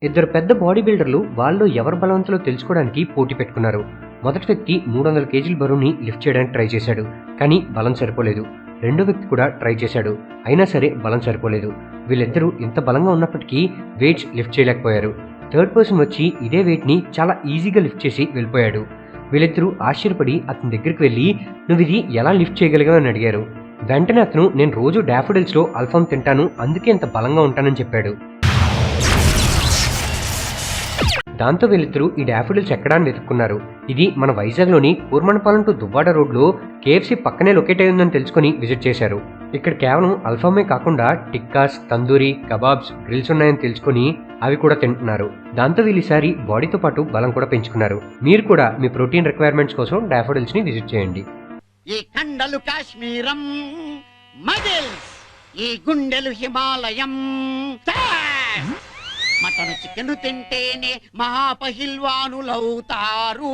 ఇద్దరు పెద్ద బాడీ బిల్డర్లు వాళ్ళు ఎవరు బలవంతులో తెలుసుకోవడానికి పోటీ పెట్టుకున్నారు. మొదటి వ్యక్తి 300 కేజీల బరువుని లిఫ్ట్ చేయడానికి ట్రై చేశాడు. కానీ బలం సరిపోలేదు. రెండో వ్యక్తి కూడా ట్రై చేశాడు. అయినా సరే బలం సరిపోలేదు. వీళ్ళిద్దరూ ఇంత బలంగా ఉన్నప్పటికీ వెయిట్స్ లిఫ్ట్ చేయలేకపోయారు. థర్డ్ పర్సన్ వచ్చి ఇదే వెయిట్ని చాలా ఈజీగా లిఫ్ట్ చేసి వెళ్ళిపోయాడు. వీళ్ళిద్దరూ ఆశ్చర్యపడి అతని దగ్గరికి వెళ్ళి నువ్వు ఇది ఎలా లిఫ్ట్ చేయగలిగావు అని అడిగారు. వెంటనే అతను నేను రోజు డాఫోడిల్స్లో అల్ఫామ్ తింటాను, అందుకే ఇంత బలంగా ఉంటానని చెప్పాడు. దాంతో వీళ్ళిద్దరూ ఈ డాఫోడిల్స్ ఎక్కడా అని వెతుక్కున్నారు. ఇది మన వైజాగ్లోని కూర్మనపాలెం టు దువ్వాడ రోడ్లో KFC పక్కనే లొకేట్ అయి ఉందని తెలుసుకుని విజిట్ చేశారు. ఇక్కడ కేవలం అల్ఫామే కాకుండా టిక్కాస్, తందూరి, కబాబ్స్, గ్రిల్స్ ఉన్నాయని తెలుసుకుని అవి కూడా తింటున్నారు. దాంతో వీళ్ళు ఈసారి బాడీతో పాటు బలం కూడా పెంచుకున్నారు. మీరు కూడా మీ ప్రోటీన్ రిక్వైర్మెంట్స్ కోసం డాఫోడిల్స్ ని విజిట్ చేయండి. ఈ కండలు కాశ్మీరం, మజిల్స్ ఈ గుండెలు హిమాలయం. మటన్ చికెన్ తింటేనే మహాపహిల్వానులవుతారు.